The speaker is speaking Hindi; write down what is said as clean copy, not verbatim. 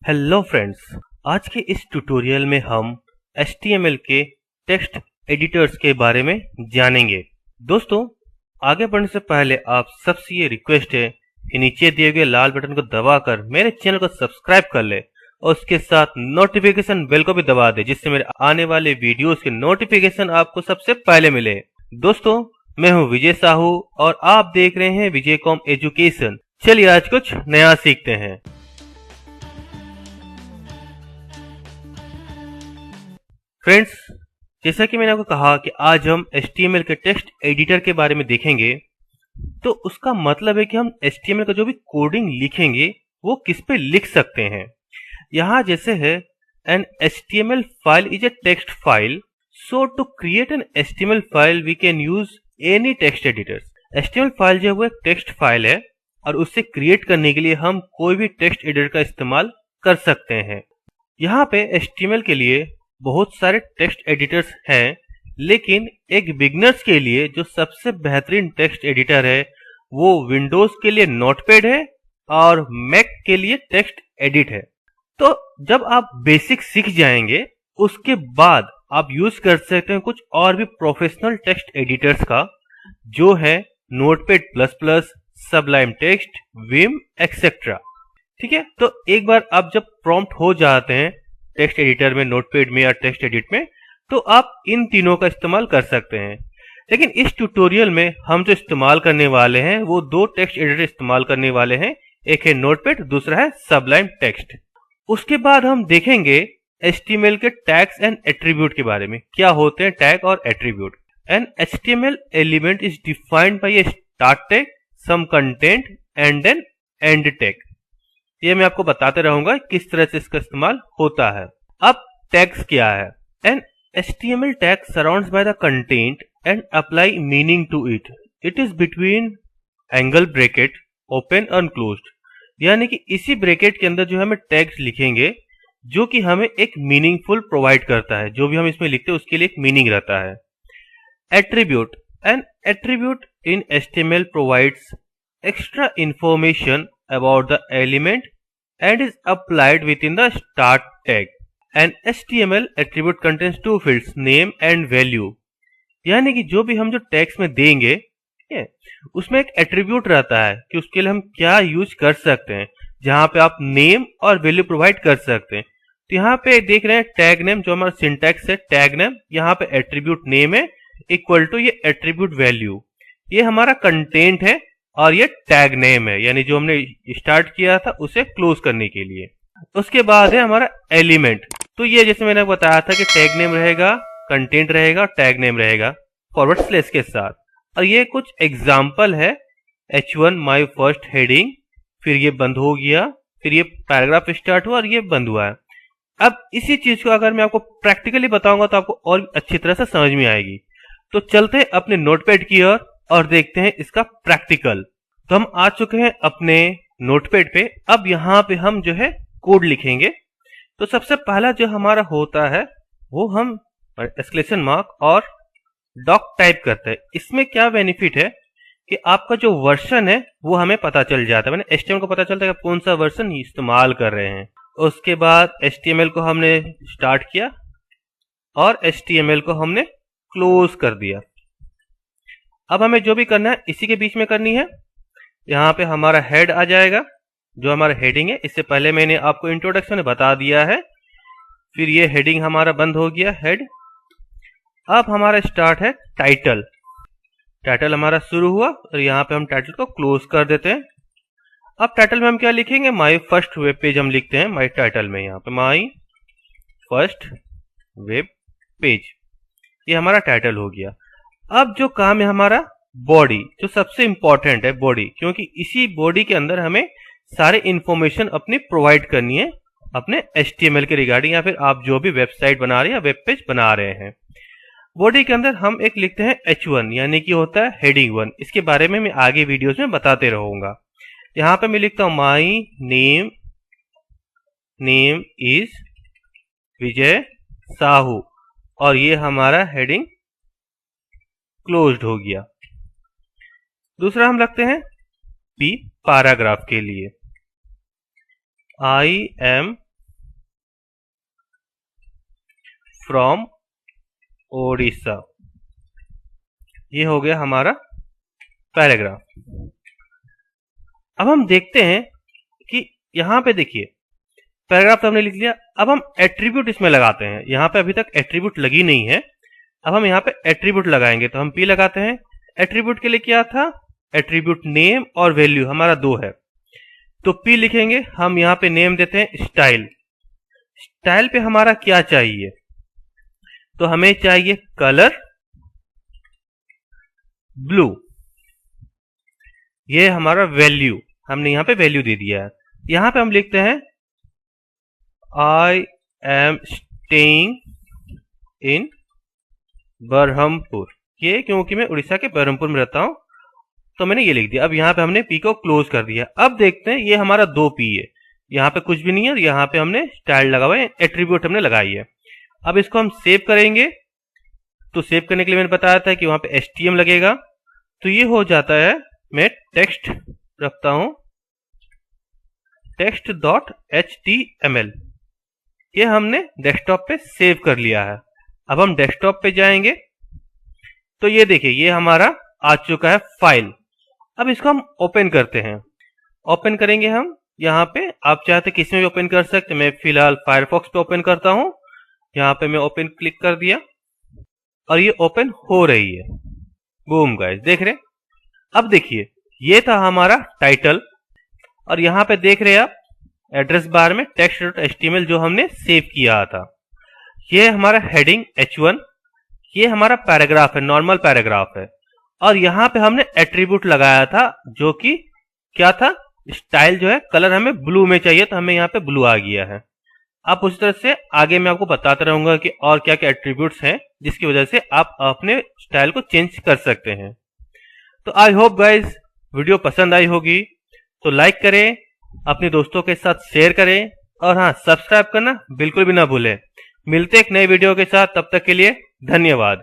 हेलो फ्रेंड्स, आज के इस ट्यूटोरियल में हम HTML के टेक्स्ट एडिटर्स के बारे में जानेंगे। दोस्तों, आगे बढ़ने से पहले आप सबसे ये रिक्वेस्ट है कि नीचे दिए गए लाल बटन को दबाकर मेरे चैनल को सब्सक्राइब कर ले और उसके साथ नोटिफिकेशन बेल को भी दबा दे, जिससे मेरे आने वाले वीडियोस के नोटिफिकेशन आपको सबसे पहले मिले। दोस्तों, मैं हूं विजय साहू और आप देख रहे हैं विजयकॉम एजुकेशन। चलिए आज कुछ नया सीखते हैं। फ्रेंड्स, जैसा कि मैंने आपको कहा कि आज हम HTML के टेक्स्ट एडिटर के बारे में देखेंगे, तो उसका मतलब है कि हम HTML का जो भी कोडिंग लिखेंगे वो किस पे लिख सकते हैं। यहाँ जैसे है an HTML file is a text file, so to create an HTML file we can use any text editors। HTML file जो है वो एक टेक्स्ट फाइल है और उससे क्रिएट करने के लिए हम कोई भी टेक्स्ट एडिटर का इस्तेमाल कर सकते हैं। यहाँ पे HTML के लिए बहुत सारे टेक्स्ट एडिटर्स हैं, लेकिन एक बिगनर्स के लिए जो सबसे बेहतरीन टेक्स्ट एडिटर है वो विंडोज के लिए नोटपैड है और मैक के लिए टेक्स्ट एडिट है। तो जब आप बेसिक सीख जाएंगे उसके बाद आप यूज कर सकते हैं कुछ और भी प्रोफेशनल टेक्स्ट एडिटर्स का, जो है notepad plus plus, Sublime text, Vim etcetera. ठीक है, तो एक बार आप जब प्रॉम्प्ट हो जाते हैं टेक्स्ट एडिटर में, नोटपैड में या टेक्स्ट एडिट में, तो आप इन तीनों का इस्तेमाल कर सकते हैं। लेकिन इस ट्यूटोरियल में हम जो इस्तेमाल करने वाले हैं वो दो टेक्स्ट एडिटर इस्तेमाल करने वाले हैं, एक है नोटपैड, दूसरा है सबलाइम टेक्स्ट। उसके बाद हम देखेंगे HTML के टैग्स एंड एट्रीब्यूट के बारे में। क्या होते हैं टैग और attribute? An HTML element is defined by a start tag, some content and an end tag. ये मैं आपको बताते रहूंगा किस तरह से इसका इस्तेमाल होता है। अब टैग्स क्या है? An HTML tag surrounds by the content and apply meaning to it. It is between angle bracket open and closed, यानी कि इसी ब्रैकेट के अंदर जो हमें टैग्स लिखेंगे जो कि हमें एक मीनिंगफुल प्रोवाइड करता है। जो भी हम इसमें लिखते हैं उसके लिए एक मीनिंग रहता है। Attribute, N attribute in HTML provides extra information about the element and is applied within the start tag. An HTML attribute contains two fields, name and value। यानी कि जो भी हम जो टैग्स में देंगे उसमें एक एट्रीब्यूट रहता है कि उसके लिए हम क्या यूज कर सकते हैं, जहां पे आप नेम और वैल्यू प्रोवाइड कर सकते हैं। तो यहाँ पे देख रहे हैं टैग नेम, जो हमारा सिंटैक्स है टैग नेम, यहाँ पे एट्रीब्यूट नेम है इक्वल टू ये एट्रीब्यूट वैल्यू, ये हमारा कंटेंट है और ये टैग नेम है, यानी जो हमने स्टार्ट किया था उसे क्लोज करने के लिए। उसके बाद है हमारा एलिमेंट। तो ये जैसे मैंने बताया था कि टैग नेम रहेगा, कंटेंट रहेगा, टैग नेम रहेगा फॉरवर्ड स्लैश के साथ। और ये कुछ एग्जांपल है, H1 माय फर्स्ट हेडिंग, फिर ये बंद हो गया, फिर ये पैराग्राफ स्टार्ट हुआ और ये बंद हुआ है। अब इसी चीज को अगर मैं आपको प्रैक्टिकली बताऊंगा तो आपको और अच्छी तरह से समझ में आएगी। तो चलते हैं अपने नोटपैड की ओर और देखते हैं इसका प्रैक्टिकल। तो हम आ चुके हैं अपने नोटपैड पे। अब यहाँ पे हम जो है कोड लिखेंगे। तो सबसे पहला जो हमारा होता है वो हम एक्सक्लेमेशन मार्क और डॉक टाइप करते हैं। इसमें क्या बेनिफिट है कि आपका जो वर्जन है वो हमें पता चल जाता है, मैंने HTML को पता चलता है कि कौन सा वर्जन इस्तेमाल कर रहे हैं। उसके बाद HTML को हमने स्टार्ट किया और HTML को हमने क्लोज कर दिया। अब हमें जो भी करना है इसी के बीच में करनी है। यहाँ पे हमारा हेड आ जाएगा, जो हमारा हेडिंग है। इससे पहले मैंने आपको इंट्रोडक्शन में बता दिया है। फिर ये हेडिंग हमारा बंद हो गया, हेड। अब हमारा स्टार्ट है टाइटल। टाइटल हमारा शुरू हुआ और यहाँ पे हम टाइटल को क्लोज कर देते हैं। अब टाइटल में हम क्या लिखेंगे? माई फर्स्ट वेब पेज हम लिखते हैं माई टाइटल में। यहाँ पे माई फर्स्ट वेब पेज, ये हमारा टाइटल हो गया। अब जो काम है हमारा बॉडी, जो सबसे इंपॉर्टेंट है बॉडी, क्योंकि इसी बॉडी के अंदर हमें सारे इंफॉर्मेशन अपनी प्रोवाइड करनी है अपने HTML के रिगार्डिंग, या फिर आप जो भी वेबसाइट बना रहे हैं या वेब पेज बना रहे हैं। बॉडी के अंदर हम एक लिखते हैं H1, यानी कि होता है हेडिंग 1। इसके बारे में मैं आगे वीडियोस में बताते रहूंगा। यहाँ पे मैं लिखता हूं माई नेम इज विजय साहू और ये हमारा हेडिंग क्लोज्ड हो गया। दूसरा हम रखते हैं P पैराग्राफ के लिए। I am from Odisha. ये हो गया हमारा पैराग्राफ। अब हम देखते हैं कि यहां पे देखिए पैराग्राफ तो हमने लिख लिया। अब हम एट्रीब्यूट इसमें लगाते हैं। यहां पे अभी तक एट्रीब्यूट लगी नहीं है, अब हम यहाँ पे एट्रीब्यूट लगाएंगे। तो हम पी लगाते हैं। एट्रीब्यूट के लिए क्या था, एट्रीब्यूट नेम और वैल्यू हमारा 2 है, तो पी लिखेंगे। हम यहाँ पे नेम देते हैं स्टाइल। स्टाइल पे हमारा क्या चाहिए, तो हमें चाहिए कलर ब्लू। ये हमारा वैल्यू, हमने यहाँ पे वैल्यू दे दिया है। यहाँ पे हम लिखते हैं I am staying in Berhampur. ये क्योंकि मैं उड़ीसा के बरहमपुर में रहता हूं, तो मैंने ये लिख दिया। अब यहाँ पे हमने पी को क्लोज कर दिया। अब देखते हैं, ये हमारा 2 पी है, यहाँ पे कुछ भी नहीं है, यहाँ पे हमने स्टाइल लगा हुआ है, एट्रीब्यूट हमने लगाई है। अब इसको हम सेव करेंगे। तो सेव करने के लिए मैंने बताया था कि वहां पे HTML लगेगा, तो ये हो जाता है। मैं टेक्स्ट रखता हूं, text.html। ये हमने डेस्कटॉप पे सेव कर लिया है। अब हम डेस्कटॉप पे जाएंगे, तो ये देखिए ये हमारा आ चुका है फाइल। अब इसको हम ओपन करते हैं। ओपन करेंगे हम यहाँ पे, आप चाहते किसी में भी ओपन कर सकते। मैं फिलहाल फायरफॉक्स पे ओपन करता हूँ। यहाँ पे मैं ओपन क्लिक कर दिया और ये ओपन हो रही है। बूम गाइस, देख रहे। अब देखिए ये था हमारा टाइटल, और यहाँ पे देख रहे हैं आप एड्रेस बार में text.html जो हमने सेव किया था। ये हमारा हेडिंग H1, ये हमारा पैराग्राफ है, नॉर्मल पैराग्राफ है। और यहाँ पे हमने एट्रीब्यूट लगाया था जो कि क्या था, स्टाइल जो है कलर हमें ब्लू में चाहिए, तो हमें यहाँ पे ब्लू आ गया है। अब उसी तरह से आगे मैं आपको बताता रहूंगा कि और क्या क्या एट्रीब्यूट्स हैं जिसकी वजह से आप अपने स्टाइल को चेंज कर सकते हैं। तो आई होप गाइज वीडियो पसंद आई होगी, तो लाइक करें, अपने दोस्तों के साथ शेयर करें, और हाँ सब्सक्राइब करना बिल्कुल भी ना भूलें। मिलते एक नए वीडियो के साथ, तब तक के लिए धन्यवाद।